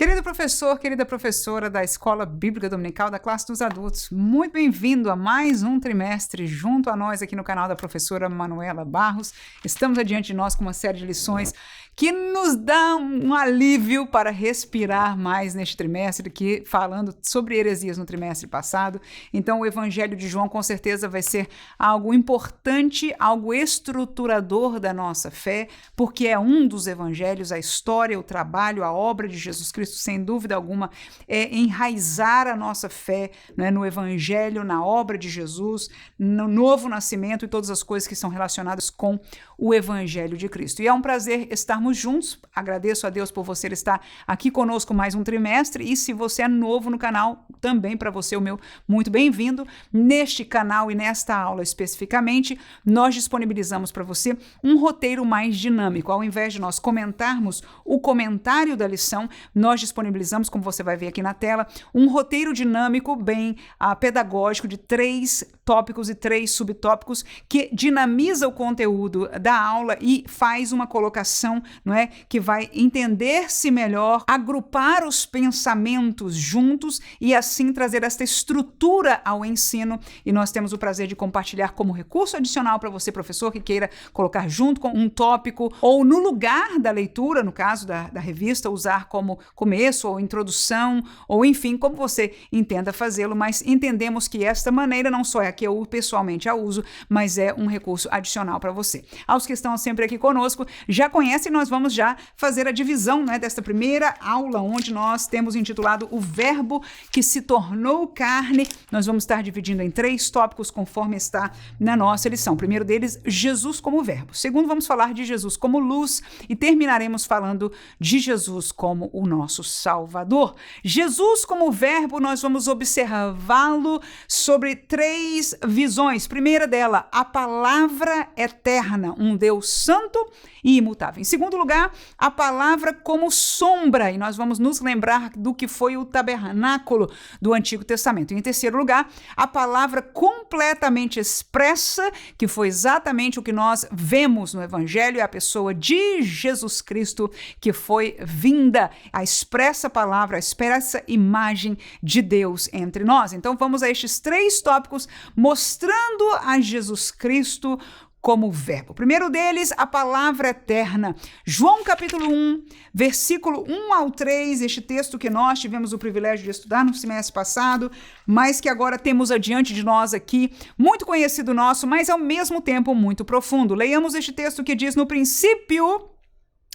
Querido professor, querida professora da Escola Bíblica Dominical da Classe dos Adultos, muito bem-vindo a mais um trimestre junto a nós aqui no canal da professora Manuela Barros. Estamos adiante de nós com uma série de lições que nos dá um alívio para respirar mais neste trimestre, que falando sobre heresias no trimestre passado. Então o Evangelho de João com certeza vai ser algo importante, algo estruturador da nossa fé, porque é um dos evangelhos, a história, o trabalho, a obra de Jesus Cristo, sem dúvida alguma, é enraizar a nossa fé, né, no Evangelho, na obra de Jesus, no novo nascimento e todas as coisas que são relacionadas com o Evangelho de Cristo. E é um prazer estarmos juntos. Agradeço a Deus por você estar aqui conosco mais um trimestre, e se você é novo no canal, também para você o meu muito bem-vindo. Neste canal e nesta aula especificamente, nós disponibilizamos para você um roteiro mais dinâmico. Ao invés de nós comentarmos o comentário da lição, nós disponibilizamos, como você vai ver aqui na tela, um roteiro dinâmico bem pedagógico de 3 tópicos e 3 subtópicos que dinamiza o conteúdo da aula e faz uma colocação, não é, que vai entender-se melhor, agrupar os pensamentos juntos e assim trazer esta estrutura ao ensino. E nós temos o prazer de compartilhar como recurso adicional para você, professor, que queira colocar junto com um tópico ou no lugar da leitura, no caso da revista, usar como começo ou introdução, ou enfim, como você entenda fazê-lo, mas entendemos que esta maneira não só é a que eu pessoalmente a uso, mas é um recurso adicional para você. Aos que estão sempre aqui conosco, já conhecem, nós vamos já fazer a divisão, né, desta primeira aula, onde nós temos intitulado O Verbo que se tornou carne. Nós vamos estar dividindo em 3 tópicos, conforme está na nossa lição. O primeiro deles, Jesus como verbo. Segundo, vamos falar de Jesus como luz e terminaremos falando de Jesus como o nosso Salvador. Jesus como verbo, nós vamos observá-lo sobre 3 visões. Primeira dela, a palavra eterna, um Deus santo e imutável. Em segundo lugar, a palavra como sombra, e nós vamos nos lembrar do que foi o tabernáculo do Antigo Testamento. E em terceiro lugar, a palavra completamente expressa, que foi exatamente o que nós vemos no Evangelho, é a pessoa de Jesus Cristo, que foi vinda, a expressa palavra, a expressa imagem de Deus entre nós. Então vamos a estes 3 tópicos mostrando a Jesus Cristo como verbo. O primeiro deles, a palavra eterna. João capítulo 1, versículo 1 ao 3, este texto que nós tivemos o privilégio de estudar no semestre passado, mas que agora temos adiante de nós aqui, muito conhecido nosso, mas ao mesmo tempo muito profundo. Leiamos este texto que diz: no princípio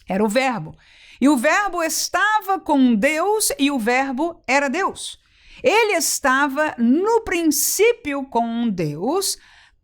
era o verbo, e o verbo estava com Deus, e o verbo era Deus. Ele estava no princípio com Deus.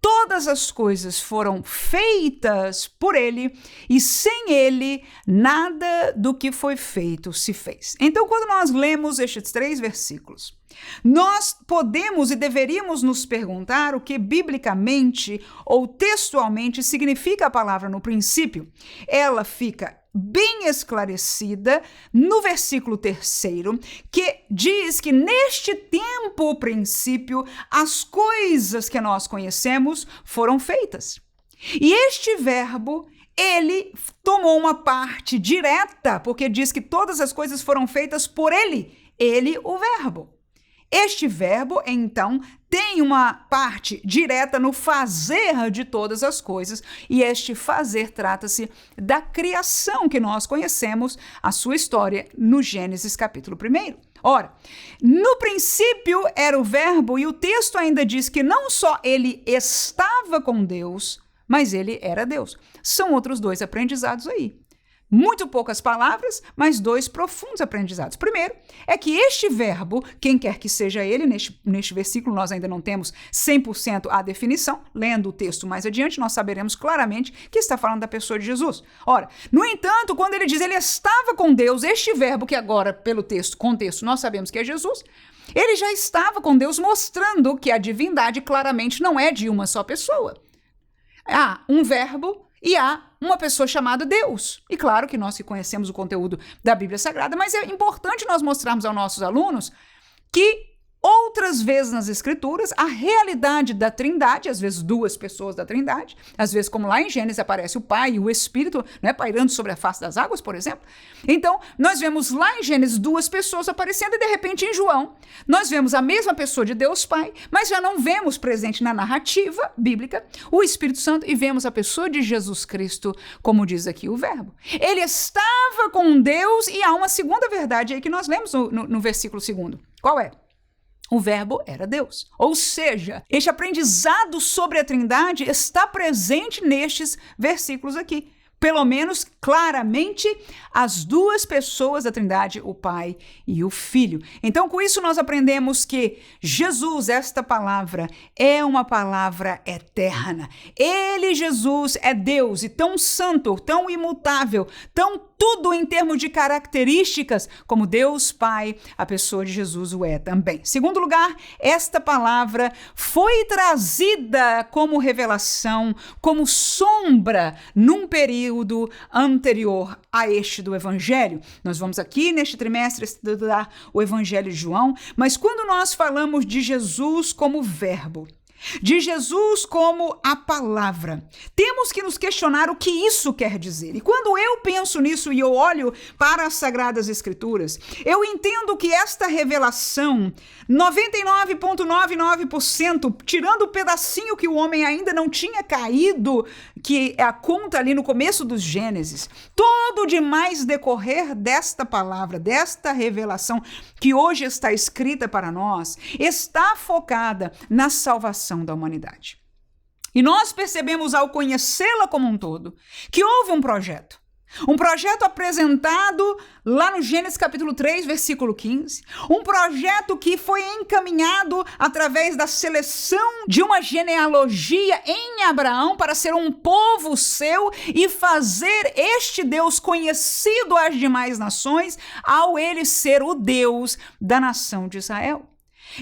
Todas as coisas foram feitas por ele, e sem ele, nada do que foi feito se fez. Então, quando nós lemos estes 3 versículos, nós podemos e deveríamos nos perguntar o que biblicamente ou textualmente significa a palavra no princípio. Ela fica bem esclarecida no versículo 3º, que diz que neste tempo, princípio, as coisas que nós conhecemos foram feitas. E este verbo, ele tomou uma parte direta, porque diz que todas as coisas foram feitas por ele, o verbo. Este verbo, então, tem uma parte direta no fazer de todas as coisas, e este fazer trata-se da criação que nós conhecemos, a sua história no Gênesis capítulo 1. Ora, no princípio era o verbo, e o texto ainda diz que não só ele estava com Deus, mas ele era Deus. São outros 2 aprendizados aí. Muito poucas palavras, mas 2 profundos aprendizados. Primeiro, é que este verbo, quem quer que seja ele, neste versículo nós ainda não temos 100% a definição. Lendo o texto mais adiante, nós saberemos claramente que está falando da pessoa de Jesus. Ora, no entanto, quando ele diz ele estava com Deus, este verbo que agora, pelo contexto, nós sabemos que é Jesus, ele já estava com Deus, mostrando que a divindade claramente não é de uma só pessoa. Há um verbo e há uma pessoa chamada Deus. E claro que nós que conhecemos o conteúdo da Bíblia Sagrada, mas é importante nós mostrarmos aos nossos alunos que outras vezes nas Escrituras, a realidade da Trindade, às vezes duas pessoas da Trindade, às vezes como lá em Gênesis aparece o Pai e o Espírito, né, pairando sobre a face das águas, por exemplo. Então, nós vemos lá em Gênesis duas pessoas aparecendo e de repente em João, nós vemos a mesma pessoa de Deus Pai, mas já não vemos presente na narrativa bíblica o Espírito Santo e vemos a pessoa de Jesus Cristo, como diz aqui o Verbo. Ele estava com Deus e há uma segunda verdade aí que nós lemos no versículo 2. Qual é? O Verbo era Deus. Ou seja, este aprendizado sobre a Trindade está presente nestes versículos aqui. Pelo menos, claramente, as duas pessoas da Trindade, o Pai e o Filho. Então, com isso, nós aprendemos que Jesus, esta palavra, é uma palavra eterna. Ele, Jesus, é Deus e tão santo, tão imutável, tão tudo em termos de características, como Deus Pai, a pessoa de Jesus o é também. Segundo lugar, esta palavra foi trazida como revelação, como sombra, num período anterior a este do Evangelho. Nós vamos aqui neste trimestre estudar o Evangelho de João, mas quando nós falamos de Jesus como Verbo, de Jesus como a palavra, temos que nos questionar o que isso quer dizer. E quando eu penso nisso e eu olho para as Sagradas Escrituras, eu entendo que esta revelação, 99,99%, tirando o pedacinho que o homem ainda não tinha caído, que é a conta ali no começo dos Gênesis, todo o demais decorrer desta palavra, desta revelação que hoje está escrita para nós, está focada na salvação da humanidade. E nós percebemos ao conhecê-la como um todo, que houve um projeto apresentado lá no Gênesis capítulo 3, versículo 15, um projeto que foi encaminhado através da seleção de uma genealogia em Abraão para ser um povo seu e fazer este Deus conhecido às demais nações, ao ele ser o Deus da nação de Israel.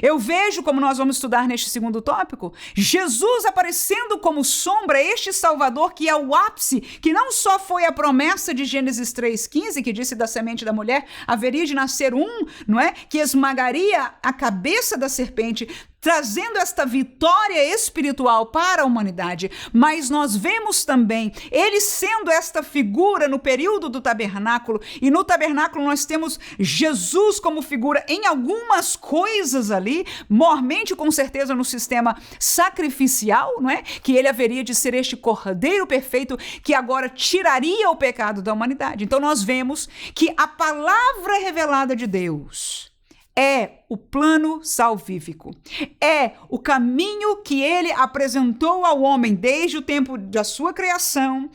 Eu vejo, como nós vamos estudar neste segundo tópico, Jesus aparecendo como sombra, este Salvador que é o ápice, que não só foi a promessa de Gênesis 3,15, que disse da semente da mulher, haveria de nascer um, não é? Que esmagaria a cabeça da serpente, trazendo esta vitória espiritual para a humanidade, mas nós vemos também ele sendo esta figura no período do tabernáculo, e no tabernáculo nós temos Jesus como figura em algumas coisas ali, mormente com certeza no sistema sacrificial, não é? Que ele haveria de ser este cordeiro perfeito que agora tiraria o pecado da humanidade. Então nós vemos que a palavra revelada de Deus é o plano salvífico, é o caminho que ele apresentou ao homem desde o tempo da sua criação,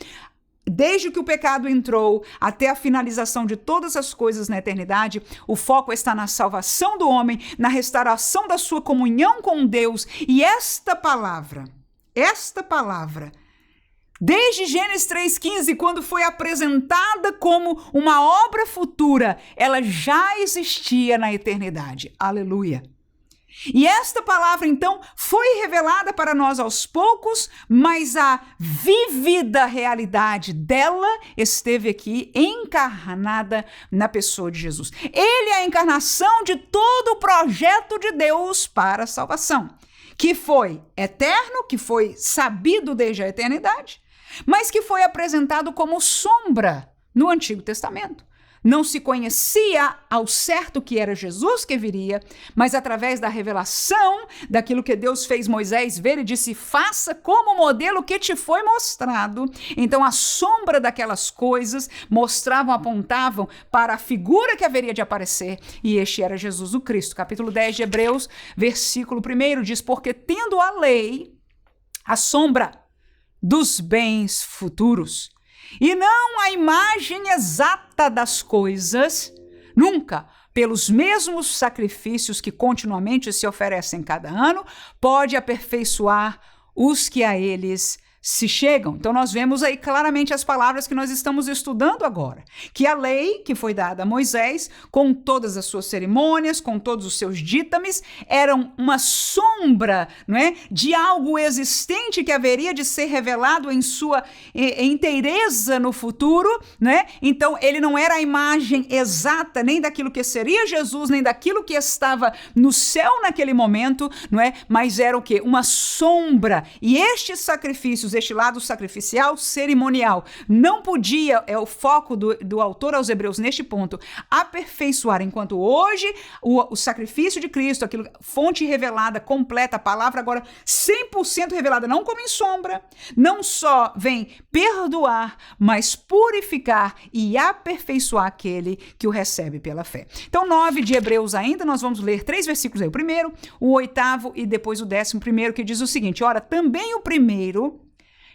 desde que o pecado entrou até a finalização de todas as coisas na eternidade. O foco está na salvação do homem, na restauração da sua comunhão com Deus. E esta palavra, desde Gênesis 3,15, quando foi apresentada como uma obra futura, ela já existia na eternidade. Aleluia! E esta palavra, então, foi revelada para nós aos poucos, mas a vívida realidade dela esteve aqui encarnada na pessoa de Jesus. Ele é a encarnação de todo o projeto de Deus para a salvação, que foi eterno, que foi sabido desde a eternidade, mas que foi apresentado como sombra no Antigo Testamento. Não se conhecia ao certo que era Jesus que viria, mas através da revelação daquilo que Deus fez Moisés ver e disse, faça como modelo que te foi mostrado. Então a sombra daquelas coisas mostravam, apontavam para a figura que haveria de aparecer, e este era Jesus o Cristo. Capítulo 10 de Hebreus, versículo 1 diz, porque tendo a lei, a sombra dos bens futuros, e não a imagem exata das coisas, nunca, pelos mesmos sacrifícios que continuamente se oferecem cada ano, pode aperfeiçoar os que a eles se chegam. Então nós vemos aí claramente as palavras que nós estamos estudando agora, que a lei que foi dada a Moisés, com todas as suas cerimônias, com todos os seus dítames, eram uma sombra, não é, de algo existente que haveria de ser revelado em sua inteireza no futuro, né? Então ele não era a imagem exata nem daquilo que seria Jesus, nem daquilo que estava no céu naquele momento, não é? Mas era o quê? Uma sombra. E estes sacrifícios, este lado sacrificial, cerimonial, não podia, é o foco do autor aos Hebreus neste ponto, aperfeiçoar, enquanto hoje o sacrifício de Cristo, aquilo, fonte revelada, completa, a palavra agora 100% revelada, não como em sombra, não só vem perdoar, mas purificar e aperfeiçoar aquele que o recebe pela fé. Então, 9 de Hebreus ainda, nós vamos ler 3 versículos aí, o primeiro, o 8º e depois o 11º, que diz o seguinte: ora, também o primeiro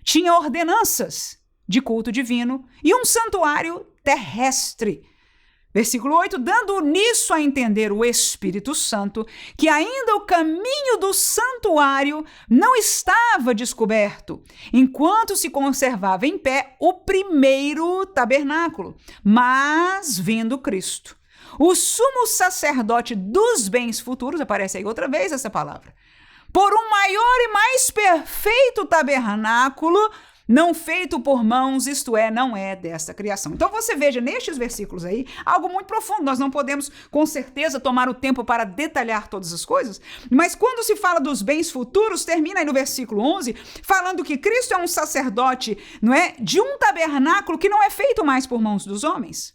tinha ordenanças de culto divino e um santuário terrestre. Versículo 8, dando nisso a entender o Espírito Santo, que ainda o caminho do santuário não estava descoberto, enquanto se conservava em pé o primeiro tabernáculo, mas vindo Cristo, o sumo sacerdote dos bens futuros, aparece aí outra vez essa palavra, por um maior e mais perfeito tabernáculo, não feito por mãos, isto é, não é desta criação. Então você veja nestes versículos aí, algo muito profundo. Nós não podemos, com certeza, tomar o tempo para detalhar todas as coisas, mas quando se fala dos bens futuros, termina aí no versículo 11, falando que Cristo é um sacerdote, não é, de um tabernáculo que não é feito mais por mãos dos homens,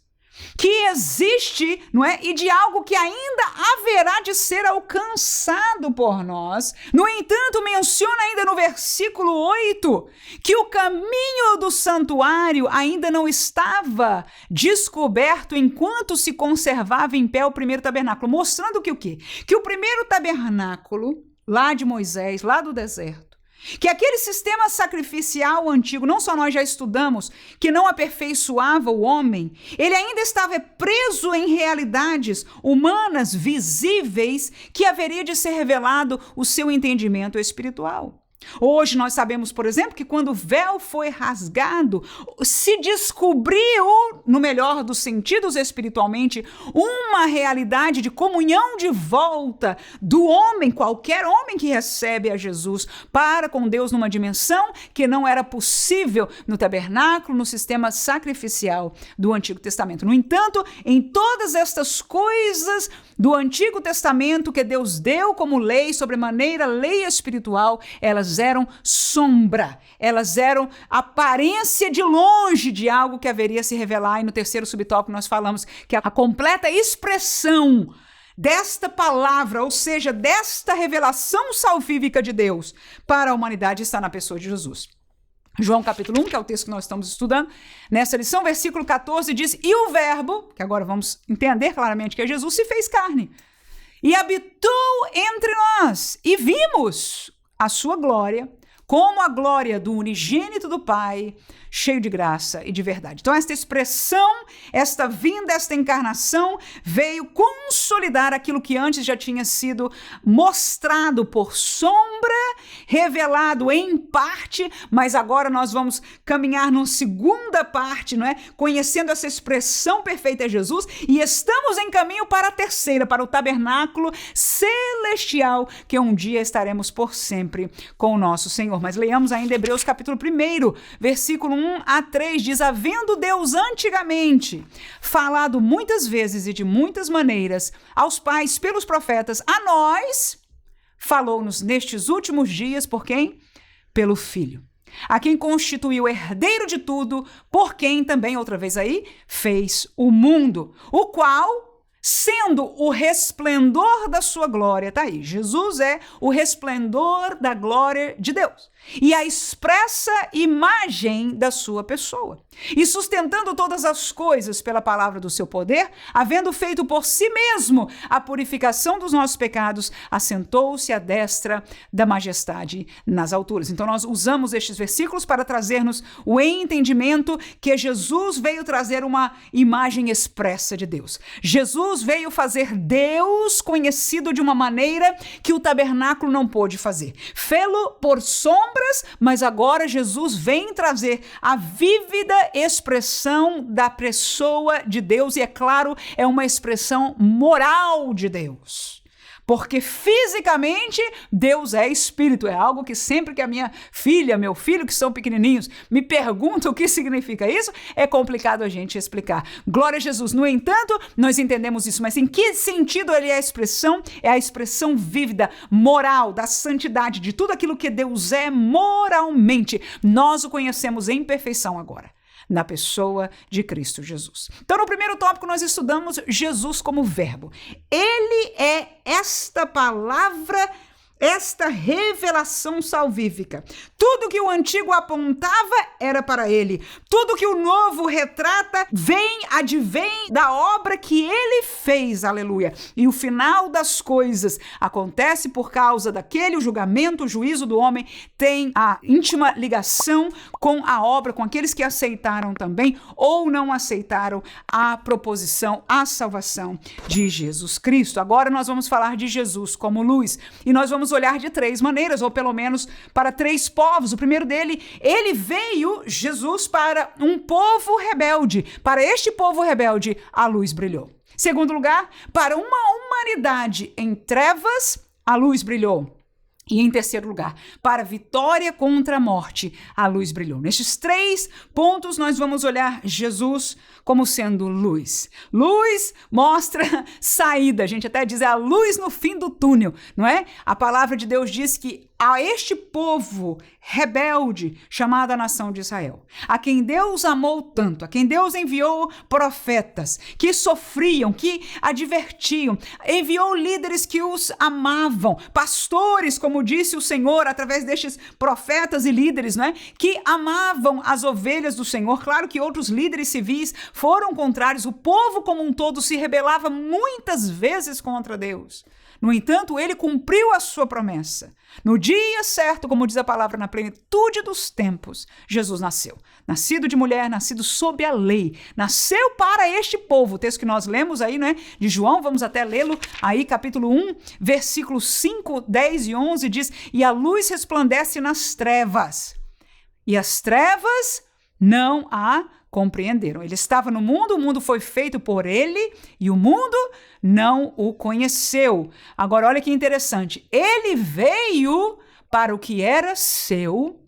que existe, não é? E de algo que ainda haverá de ser alcançado por nós. No entanto, menciona ainda no versículo 8 que o caminho do santuário ainda não estava descoberto enquanto se conservava em pé o primeiro tabernáculo, mostrando que o quê? Que o primeiro tabernáculo, lá de Moisés, lá do deserto, que aquele sistema sacrificial antigo, não só nós já estudamos, que não aperfeiçoava o homem, ele ainda estava preso em realidades humanas visíveis que haveria de ser revelado o seu entendimento espiritual. Hoje nós sabemos, por exemplo, que quando o véu foi rasgado, se descobriu, no melhor dos sentidos espiritualmente, uma realidade de comunhão de volta do homem, qualquer homem que recebe a Jesus, para com Deus numa dimensão que não era possível no tabernáculo, no sistema sacrificial do Antigo Testamento. No entanto, em todas estas coisas do Antigo Testamento que Deus deu como lei, sobremaneira lei espiritual, elas eram sombra, elas eram aparência de longe de algo que haveria se revelar. E no terceiro subtópico nós falamos que a completa expressão desta palavra, ou seja, desta revelação salvífica de Deus para a humanidade, está na pessoa de Jesus. João capítulo 1, que é o texto que nós estamos estudando, nessa lição, versículo 14, diz: e o verbo, que agora vamos entender claramente que é Jesus, se fez carne e habitou entre nós, e vimos a sua glória, como a glória do unigênito do Pai, cheio de graça e de verdade. Então esta expressão, esta vinda, esta encarnação veio consolidar aquilo que antes já tinha sido mostrado por sombra, revelado em parte, mas agora nós vamos caminhar numa segunda parte, não é? Conhecendo essa expressão perfeita de Jesus, e estamos em caminho para a terceira, para o tabernáculo celestial, que um dia estaremos por sempre com o nosso Senhor. Mas leiamos ainda Hebreus capítulo 1, versículo 1 a 3, diz: havendo Deus antigamente falado muitas vezes e de muitas maneiras aos pais pelos profetas, a nós falou-nos nestes últimos dias por quem? Pelo Filho, a quem constituiu herdeiro de tudo, por quem também, outra vez aí, fez o mundo, o qual, sendo o resplendor da sua glória, tá aí, Jesus é o resplendor da glória de Deus, e a expressa imagem da sua pessoa, e sustentando todas as coisas pela palavra do seu poder, havendo feito por si mesmo a purificação dos nossos pecados, assentou-se à destra da majestade nas alturas. Então nós usamos estes versículos para trazermos o entendimento que Jesus veio trazer uma imagem expressa de Deus. Jesus Jesus veio fazer Deus conhecido de uma maneira que o tabernáculo não pôde fazer. Fê-lo por sombras, mas agora Jesus vem trazer a vívida expressão da pessoa de Deus, e é claro, é uma expressão moral de Deus. Porque fisicamente Deus é espírito. É algo que sempre que a minha filha, meu filho, que são pequenininhos, me perguntam o que significa isso, é complicado a gente explicar. Glória a Jesus. No entanto, nós entendemos isso. Mas em que sentido ele é a expressão? É a expressão vívida, moral, da santidade, de tudo aquilo que Deus é moralmente. Nós o conhecemos em perfeição agora, na pessoa de Cristo Jesus. Então, no primeiro tópico, nós estudamos Jesus como verbo. Ele é esta palavra, esta revelação salvífica. Tudo que o antigo apontava era para ele. Tudo que o novo retrata advém da obra que ele fez, aleluia. E o final das coisas acontece por causa daquele, o julgamento, o juízo do homem tem a íntima ligação com a obra, com aqueles que aceitaram também ou não aceitaram a proposição, a salvação de Jesus Cristo. Agora nós vamos falar de Jesus como luz, e nós vamos olhar de três maneiras, ou pelo menos para três povos. O primeiro dele, ele veio, Jesus, para um povo rebelde. Para este povo rebelde, a luz brilhou. Segundo lugar, para uma humanidade em trevas, a luz brilhou. E em terceiro lugar, para a vitória contra a morte, a luz brilhou. Nestes três pontos, nós vamos olhar Jesus como sendo luz. Luz mostra saída. A gente até diz a luz no fim do túnel, não é? A palavra de Deus diz que a este povo rebelde, chamado a nação de Israel, a quem Deus amou tanto, a quem Deus enviou profetas que sofriam, que advertiam, enviou líderes que os amavam, pastores, como disse o Senhor, através destes profetas e líderes, né, que amavam as ovelhas do Senhor. Claro que outros líderes civis foram contrários, o povo como um todo se rebelava muitas vezes contra Deus. No entanto, ele cumpriu a sua promessa. No dia certo, como diz a palavra, na plenitude dos tempos, Jesus nasceu. Nascido de mulher, nascido sob a lei. Nasceu para este povo. O texto que nós lemos aí, né, de João, vamos até lê-lo aí, capítulo 1, versículos 5, 10 e 11, diz: "E a luz resplandece nas trevas, e as trevas não a compreenderam." Ele estava no mundo, o mundo foi feito por ele e o mundo não o conheceu. Agora, olha que interessante. Ele veio para o que era seu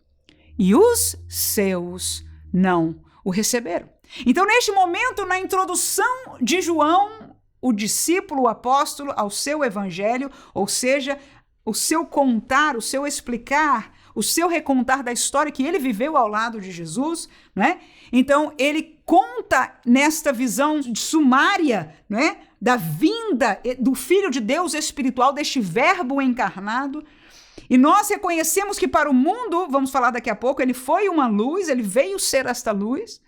e os seus não o receberam. Então, neste momento, na introdução de João, o discípulo, o apóstolo, ao seu evangelho, ou seja, o seu contar, o seu explicar, o seu recontar da história que ele viveu ao lado de Jesus, né? Então, ele conta nesta visão sumária, né, da vinda do Filho de Deus espiritual, deste verbo encarnado. E nós reconhecemos que para o mundo, vamos falar daqui a pouco, ele foi uma luz, ele veio ser esta luz,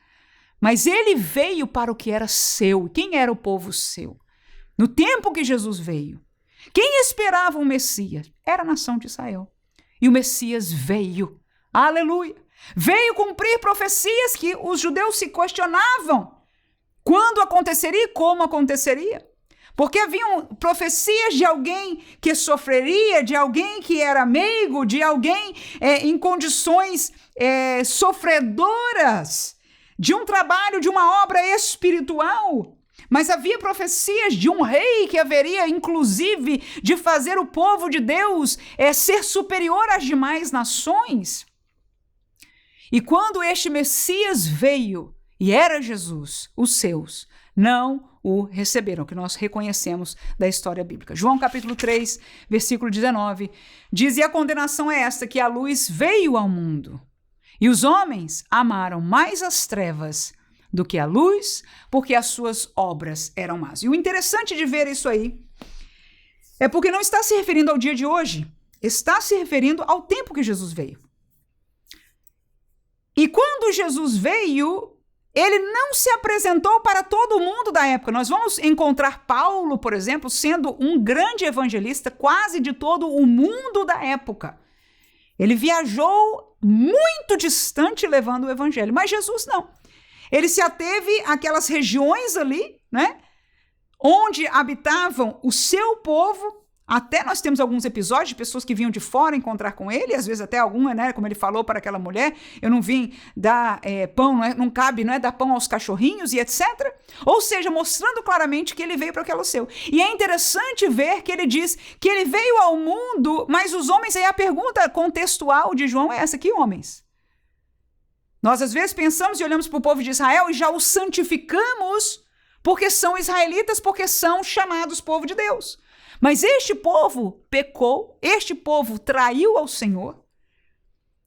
mas ele veio para o que era seu. Quem era o povo seu? No tempo que Jesus veio, quem esperava o Messias? Era a nação de Israel. E o Messias veio. Aleluia! Veio cumprir profecias que os judeus se questionavam. Quando aconteceria e como aconteceria? Porque haviam profecias de alguém que sofreria, de alguém que era meigo, de alguém em condições sofredoras, de um trabalho, de uma obra espiritual. Mas havia profecias de um rei que haveria, inclusive, de fazer o povo de Deus ser superior às demais nações. E quando este Messias veio, e era Jesus, os seus não o receberam, que nós reconhecemos da história bíblica. João capítulo 3, versículo 19, diz: "E a condenação é esta, que a luz veio ao mundo, e os homens amaram mais as trevas do que a luz, porque as suas obras eram más." E o interessante de ver isso aí é porque não está se referindo ao dia de hoje, está se referindo ao tempo que Jesus veio. E quando Jesus veio, ele não se apresentou para todo mundo da época. Nós vamos encontrar Paulo, por exemplo, sendo um grande evangelista quase de todo o mundo da época. Ele viajou muito distante levando o evangelho, mas Jesus não. Ele se ateve àquelas regiões ali, né, onde habitavam o seu povo. Até nós temos alguns episódios de pessoas que vinham de fora encontrar com ele, às vezes até alguma, né, como ele falou para aquela mulher, eu não vim dar pão, não cabe, não é dar pão aos cachorrinhos e etc. Ou seja, mostrando claramente que ele veio para aquele seu. E é interessante ver que ele diz que ele veio ao mundo, mas os homens, aí a pergunta contextual de João é essa: que homens? Nós às vezes pensamos e olhamos para o povo de Israel e já os santificamos porque são israelitas, porque são chamados povo de Deus. Mas este povo pecou, este povo traiu ao Senhor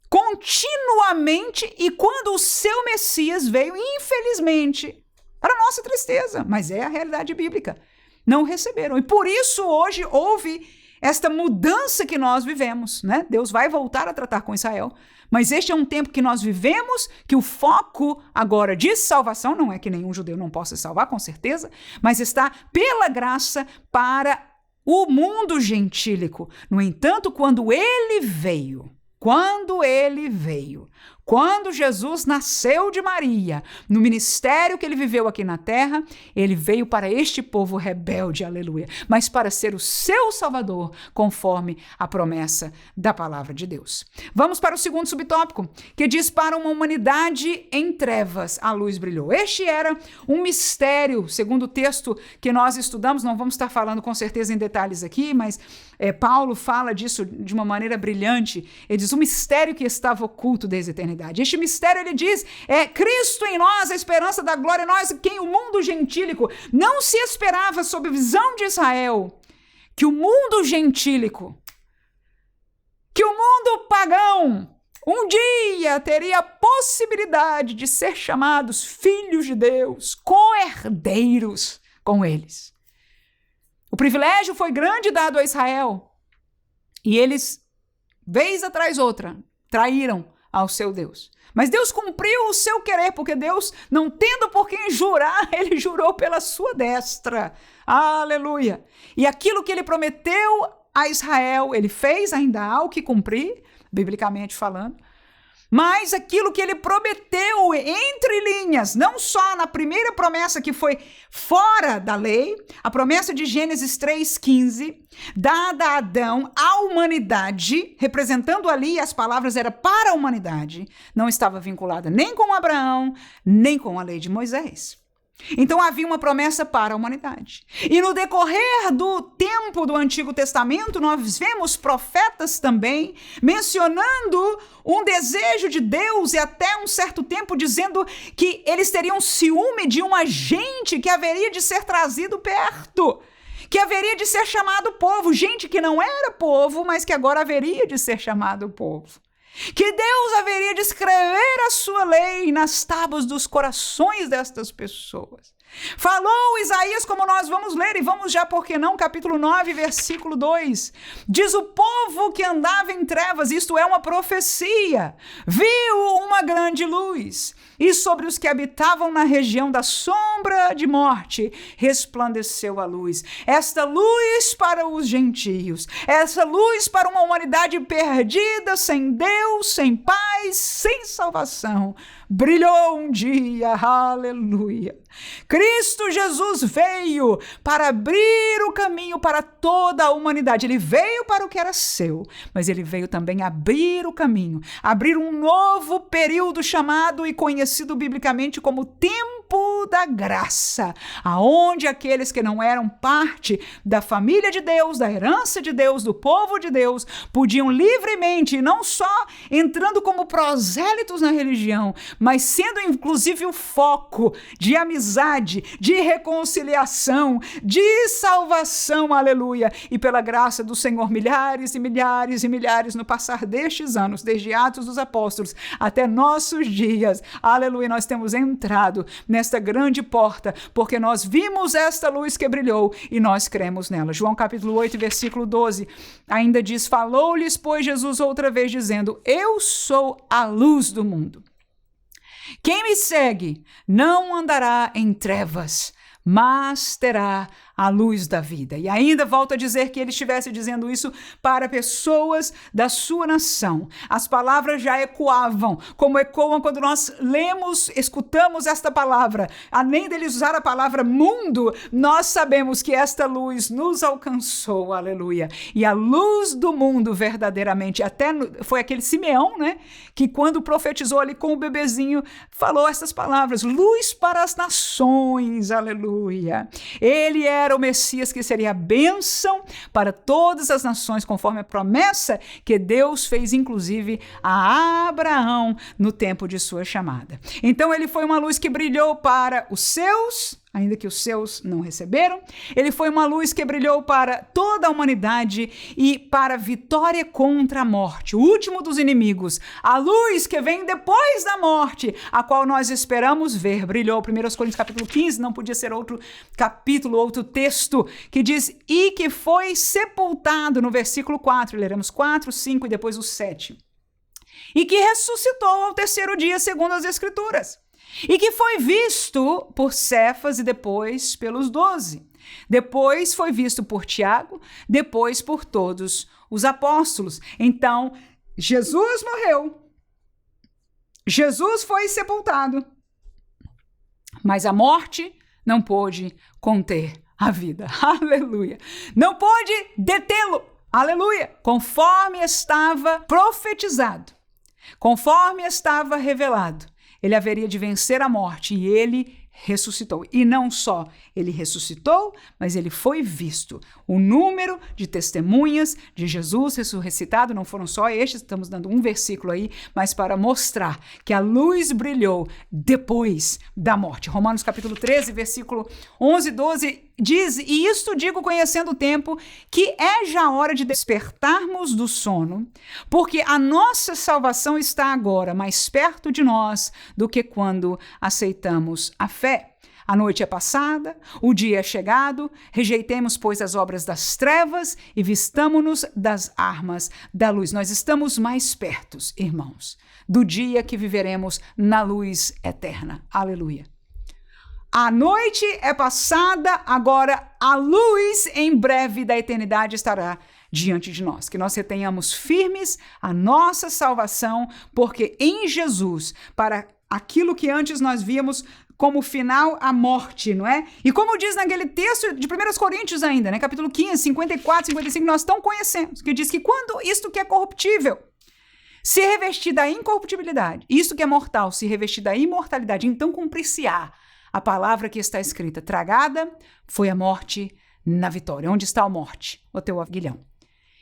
continuamente, e quando o seu Messias veio, infelizmente, para nossa tristeza, mas é a realidade bíblica, não receberam. E por isso hoje houve esta mudança que nós vivemos, né? Deus vai voltar a tratar com Israel, mas este é um tempo que nós vivemos, que o foco agora de salvação, não é que nenhum judeu não possa salvar, com certeza, mas está pela graça para o mundo gentílico. No entanto, quando Jesus nasceu de Maria, no ministério que ele viveu aqui na terra, ele veio para este povo rebelde, aleluia, mas para ser o seu salvador, conforme a promessa da palavra de Deus. Vamos para o segundo subtópico, que diz: para uma humanidade em trevas, a luz brilhou. Este era um mistério, segundo o texto que nós estudamos, não vamos estar falando com certeza em detalhes aqui, mas Paulo fala disso de uma maneira brilhante. Ele diz: o mistério que estava oculto desde a eternidade. Este mistério, ele diz, é Cristo em nós, a esperança da glória, nós, quem o mundo gentílico não se esperava, sob a visão de Israel, que o mundo gentílico, que o mundo pagão, um dia teria a possibilidade de ser chamados filhos de Deus, co-herdeiros com eles. O privilégio foi grande dado a Israel, e eles, vez atrás outra, traíram ao seu Deus. Mas Deus cumpriu o seu querer, porque Deus, não tendo por quem jurar, ele jurou pela sua destra. Aleluia! E aquilo que ele prometeu a Israel, ele fez, ainda há o que cumprir, biblicamente falando. Mas aquilo que ele prometeu entre linhas, não só na primeira promessa que foi fora da lei, a promessa de Gênesis 3,15, dada a Adão, à humanidade, representando ali, as palavras eram para a humanidade, não estava vinculada nem com Abraão, nem com a lei de Moisés. Então havia uma promessa para a humanidade. E no decorrer do tempo do Antigo Testamento, nós vemos profetas também mencionando um desejo de Deus, e até um certo tempo dizendo que eles teriam ciúme de uma gente que haveria de ser trazido perto, que haveria de ser chamado povo, gente que não era povo, mas que agora haveria de ser chamado povo. Que Deus haveria de escrever a sua lei nas tábuas dos corações destas pessoas. Falou Isaías, como nós vamos ler, e vamos já, por que não, capítulo 9, versículo 2. Diz: o povo que andava em trevas, isto é uma profecia, viu uma grande luz, e sobre os que habitavam na região da sombra de morte, resplandeceu a luz. Esta luz para os gentios, essa luz para uma humanidade perdida, sem Deus, sem paz, sem salvação, brilhou um dia, aleluia. Cristo Jesus veio para abrir o caminho para toda a humanidade. Ele veio para o que era seu, mas ele veio também abrir o caminho, abrir um novo período chamado e conhecido biblicamente como tempo da graça, aonde aqueles que não eram parte da família de Deus, da herança de Deus, do povo de Deus, podiam livremente, e não só entrando como prosélitos na religião, mas sendo inclusive o foco de amizade, de reconciliação, de salvação, aleluia. E pela graça do Senhor, milhares e milhares e milhares no passar destes anos, desde Atos dos Apóstolos até nossos dias, aleluia, nós temos entrado nesta grande porta, porque nós vimos esta luz que brilhou e nós cremos nela. João capítulo 8, versículo 12, ainda diz: falou-lhes, pois, Jesus outra vez, dizendo: eu sou a luz do mundo. Quem me segue não andará em trevas, mas terá a luz da vida. E ainda volto a dizer que ele estivesse dizendo isso para pessoas da sua nação. As palavras já ecoavam, como ecoam quando nós lemos, escutamos esta palavra. Além dele usar a palavra mundo, nós sabemos que esta luz nos alcançou, aleluia. E a luz do mundo verdadeiramente, até foi aquele Simeão, né, que quando profetizou ali com o bebezinho, falou essas palavras, luz para as nações, aleluia. Ele era o Messias que seria a bênção para todas as nações, conforme a promessa que Deus fez, inclusive, a Abraão no tempo de sua chamada. Então, ele foi uma luz que brilhou para os seus, ainda que os seus não receberam. Ele foi uma luz que brilhou para toda a humanidade e para a vitória contra a morte, o último dos inimigos. A luz que vem depois da morte, a qual nós esperamos ver. Brilhou. 1 Coríntios capítulo 15, não podia ser outro capítulo, outro texto, que diz, e que foi sepultado, no versículo 4, leremos 4, 5 e depois o 7. E que ressuscitou ao terceiro dia, segundo as Escrituras. E que foi visto por Cefas e depois pelos 12. Depois foi visto por Tiago, depois por todos os apóstolos. Então, Jesus morreu. Jesus foi sepultado. Mas a morte não pôde conter a vida. Aleluia. Não pôde detê-lo. Aleluia. Conforme estava profetizado, conforme estava revelado, ele haveria de vencer a morte e ele ressuscitou. E não só ele ressuscitou, mas ele foi visto. O número de testemunhas de Jesus ressuscitado não foram só estes, estamos dando um versículo aí, mas para mostrar que a luz brilhou depois da morte. Romanos capítulo 13, versículo 11 e 12 diz, e isto digo conhecendo o tempo, que é já hora de despertarmos do sono, porque a nossa salvação está agora mais perto de nós do que quando aceitamos a fé. A noite é passada, o dia é chegado, rejeitemos, pois, as obras das trevas e vistamo-nos das armas da luz. Nós estamos mais perto, irmãos, do dia que viveremos na luz eterna. Aleluia. A noite é passada, agora a luz em breve da eternidade estará diante de nós. Que nós retenhamos firmes a nossa salvação, porque em Jesus, para aquilo que antes nós víamos como final a morte, não é? E como diz naquele texto de 1 Coríntios ainda, né? Capítulo 15, 54, 55, nós tão conhecemos, que diz que quando isto que é corruptível se revestir da incorruptibilidade, isto que é mortal se revestir da imortalidade, então cumprir-se-á a palavra que está escrita, tragada foi a morte na vitória. Onde está a morte? O teu aguilhão.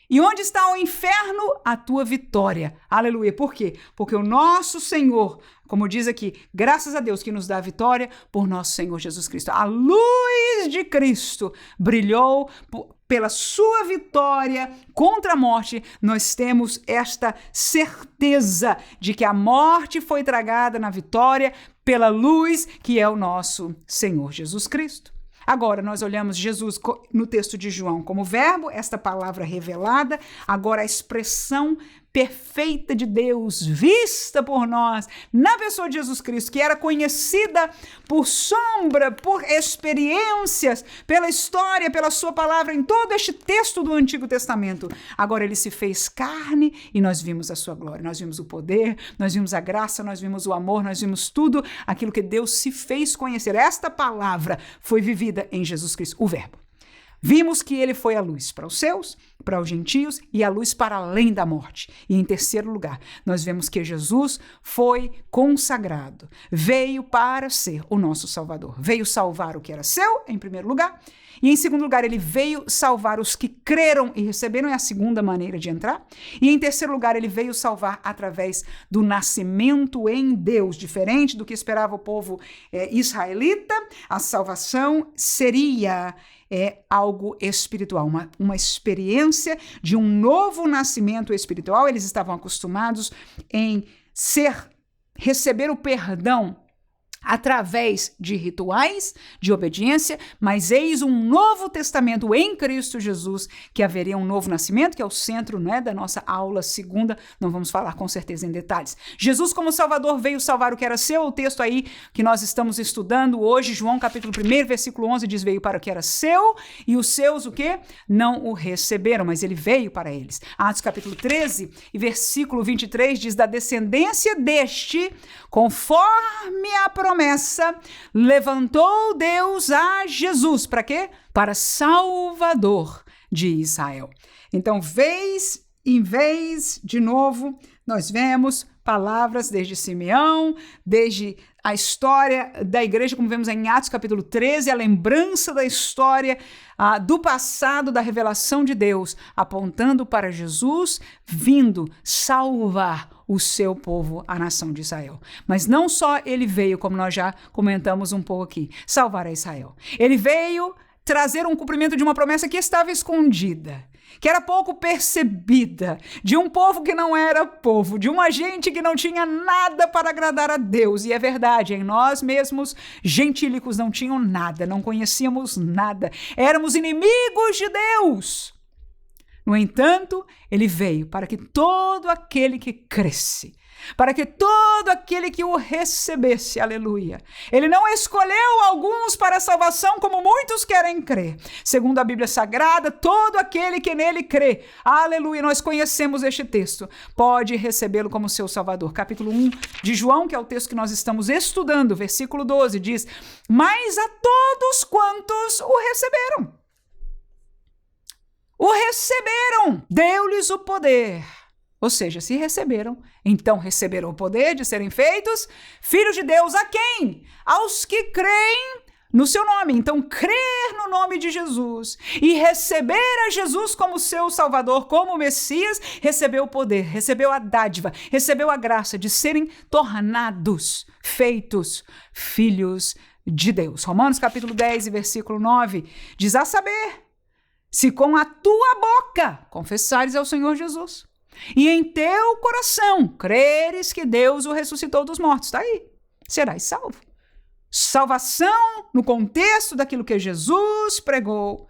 E onde está o inferno? A tua vitória. Aleluia. Por quê? Porque o nosso Senhor, como diz aqui, graças a Deus que nos dá a vitória por nosso Senhor Jesus Cristo. A luz de Cristo brilhou pela sua vitória contra a morte. Nós temos esta certeza de que a morte foi tragada na vitória pela luz que é o nosso Senhor Jesus Cristo. Agora, nós olhamos Jesus no texto de João como verbo, esta palavra revelada, agora a expressão perfeita de Deus, vista por nós, na pessoa de Jesus Cristo, que era conhecida por sombra, por experiências, pela história, pela sua palavra, em todo este texto do Antigo Testamento. Agora ele se fez carne e nós vimos a sua glória, nós vimos o poder, nós vimos a graça, nós vimos o amor, nós vimos tudo aquilo que Deus se fez conhecer. Esta palavra foi vivida em Jesus Cristo, o verbo. Vimos que ele foi a luz para os seus, para os gentios e a luz para além da morte. E em terceiro lugar, nós vemos que Jesus foi consagrado, veio para ser o nosso Salvador. Veio salvar o que era seu, em primeiro lugar, e em segundo lugar, ele veio salvar os que creram e receberam, é a segunda maneira de entrar. E em terceiro lugar, ele veio salvar através do nascimento em Deus, diferente do que esperava o povo israelita. A salvação seria algo espiritual, uma experiência de um novo nascimento espiritual. Eles estavam acostumados em receber o perdão através de rituais de obediência, mas eis um novo testamento em Cristo Jesus, que haveria um novo nascimento, que é o centro, né, da nossa aula segunda, não vamos falar com certeza em detalhes. Jesus como Salvador veio salvar o que era seu, o texto aí que nós estamos estudando hoje, João capítulo 1, versículo 11, diz, veio para o que era seu, e os seus o quê? Não o receberam, mas ele veio para eles. Atos capítulo 13 e versículo 23 diz, da descendência deste, conforme a promessa, levantou Deus a Jesus. Para quê? Para Salvador de Israel. Então, vez em vez, de novo, nós vemos palavras desde Simeão, desde a história da igreja, como vemos em Atos capítulo 13, a lembrança da história do passado, da revelação de Deus, apontando para Jesus, vindo salvar o seu povo, a nação de Israel. Mas não só ele veio, como nós já comentamos um pouco aqui, salvar a Israel. Ele veio trazer um cumprimento de uma promessa que estava escondida, que era pouco percebida, de um povo que não era povo, de uma gente que não tinha nada para agradar a Deus. E é verdade, em nós mesmos, gentílicos, não tinham nada, não conhecíamos nada, éramos inimigos de Deus. No entanto, ele veio para que todo aquele que cresce, para que todo aquele que o recebesse, aleluia. Ele não escolheu alguns para a salvação, como muitos querem crer. Segundo a Bíblia Sagrada, todo aquele que nele crê, aleluia, nós conhecemos este texto, pode recebê-lo como seu Salvador. Capítulo 1 de João, que é o texto que nós estamos estudando, versículo 12, diz, mas a todos quantos o receberam, deu-lhes o poder. Ou seja, se receberam, então receberam o poder de serem feitos filhos de Deus. A quem? Aos que creem no seu nome. Então, crer no nome de Jesus e receber a Jesus como seu Salvador, como Messias, recebeu o poder, recebeu a dádiva, recebeu a graça de serem tornados, feitos filhos de Deus. Romanos capítulo 10 e versículo 9 diz, a saber, se com a tua boca confessares ao Senhor Jesus e em teu coração creres que Deus o ressuscitou dos mortos, está aí, serás salvo. Salvação no contexto daquilo que Jesus pregou,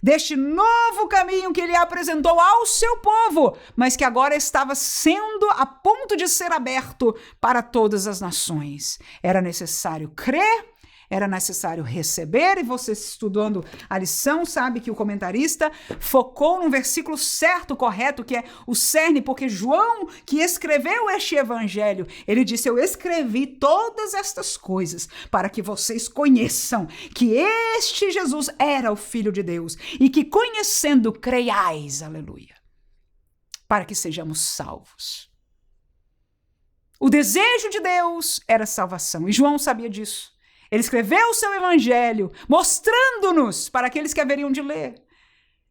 deste novo caminho que ele apresentou ao seu povo, mas que agora estava sendo a ponto de ser aberto para todas as nações. Era necessário crer, era necessário receber, e você estudando a lição sabe que o comentarista focou num versículo certo, correto, que é o cerne, porque João, que escreveu este evangelho, ele disse, eu escrevi todas estas coisas para que vocês conheçam que este Jesus era o Filho de Deus e que conhecendo creiais, aleluia, para que sejamos salvos. O desejo de Deus era salvação, e João sabia disso. Ele escreveu o seu evangelho, mostrando-nos, para aqueles que haveriam de ler,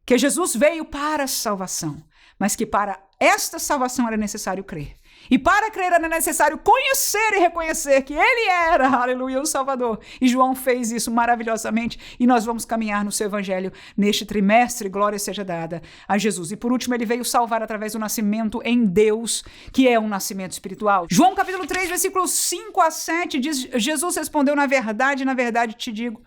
que Jesus veio para a salvação, mas que para esta salvação era necessário crer. E para crer era necessário conhecer e reconhecer que ele era, aleluia, o Salvador. E João fez isso maravilhosamente, e nós vamos caminhar no seu evangelho neste trimestre, glória seja dada a Jesus. E por último, ele veio salvar através do nascimento em Deus, que é um nascimento espiritual. João capítulo 3, versículos 5 a 7, diz, Jesus respondeu, na verdade te digo,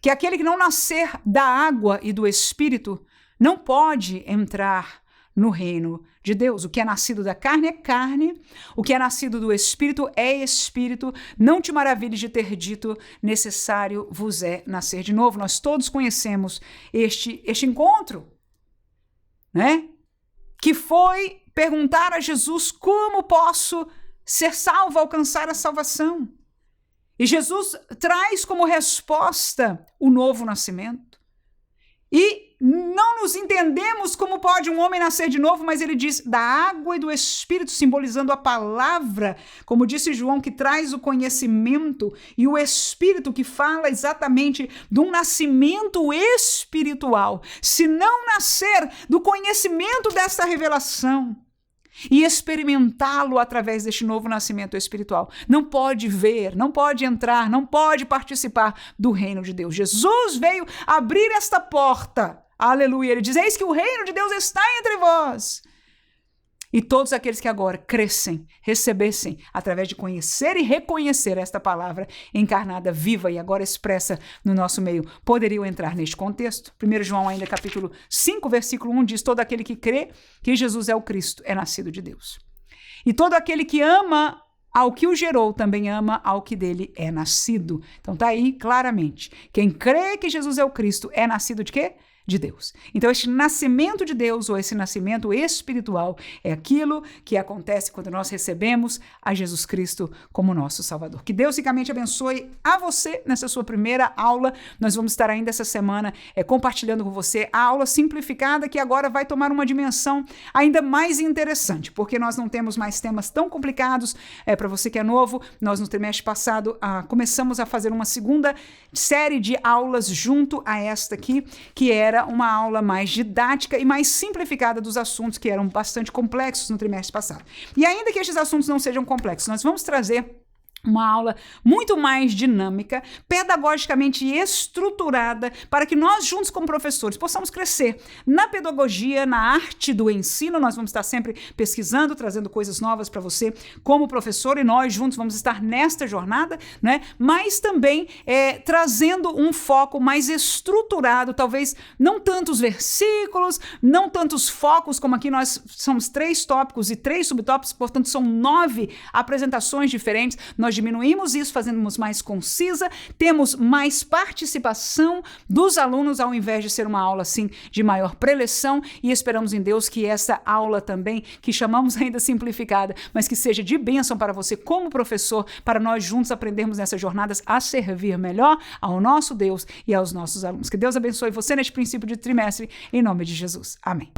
que aquele que não nascer da água e do Espírito não pode entrar no reino de Deus. O que é nascido da carne é carne, o que é nascido do Espírito é Espírito. Não te maravilhes de ter dito, necessário vos é nascer de novo. Nós todos conhecemos este encontro, né? Que foi perguntar a Jesus, como posso ser salvo, alcançar a salvação? E Jesus traz como resposta o novo nascimento. E não nos entendemos como pode um homem nascer de novo, mas ele diz da água e do Espírito, simbolizando a palavra, como disse João, que traz o conhecimento, e o Espírito que fala exatamente de um nascimento espiritual. Se não nascer do conhecimento desta revelação e experimentá-lo através deste novo nascimento espiritual, não pode ver, não pode entrar, não pode participar do reino de Deus. Jesus veio abrir esta porta, aleluia, ele diz, eis que o reino de Deus está entre vós. E todos aqueles que agora crescem, recebessem, através de conhecer e reconhecer esta palavra encarnada, viva e agora expressa no nosso meio, poderiam entrar neste contexto. 1 João ainda capítulo 5, versículo 1 diz: todo aquele que crê que Jesus é o Cristo é nascido de Deus. E todo aquele que ama ao que o gerou também ama ao que dele é nascido. Então está aí claramente. Quem crê que Jesus é o Cristo é nascido de quê? De Deus. Então, este nascimento de Deus, ou esse nascimento espiritual, é aquilo que acontece quando nós recebemos a Jesus Cristo como nosso Salvador. Que Deus ricamente abençoe a você nessa sua primeira aula. Nós vamos estar ainda essa semana compartilhando com você a aula simplificada, que agora vai tomar uma dimensão ainda mais interessante, porque nós não temos mais temas tão complicados. Para você que é novo, nós no trimestre passado começamos a fazer uma segunda série de aulas junto a esta aqui, que era uma aula mais didática e mais simplificada dos assuntos que eram bastante complexos no trimestre passado. E ainda que estes assuntos não sejam complexos, nós vamos trazer uma aula muito mais dinâmica, pedagogicamente estruturada, para que nós juntos como professores possamos crescer na pedagogia, na arte do ensino. Nós vamos estar sempre pesquisando, trazendo coisas novas para você como professor, e nós juntos vamos estar nesta jornada, né? Mas também trazendo um foco mais estruturado, talvez não tantos versículos, não tantos focos, como aqui nós somos 3 tópicos e 3 subtópicos, portanto são 9 apresentações diferentes. Nós diminuímos isso, fazemos mais concisa, temos mais participação dos alunos, ao invés de ser uma aula assim de maior preleção, e esperamos em Deus que essa aula também, que chamamos ainda simplificada, mas que seja de bênção para você como professor, para nós juntos aprendermos nessas jornadas a servir melhor ao nosso Deus e aos nossos alunos. Que Deus abençoe você neste princípio de trimestre, em nome de Jesus. Amém.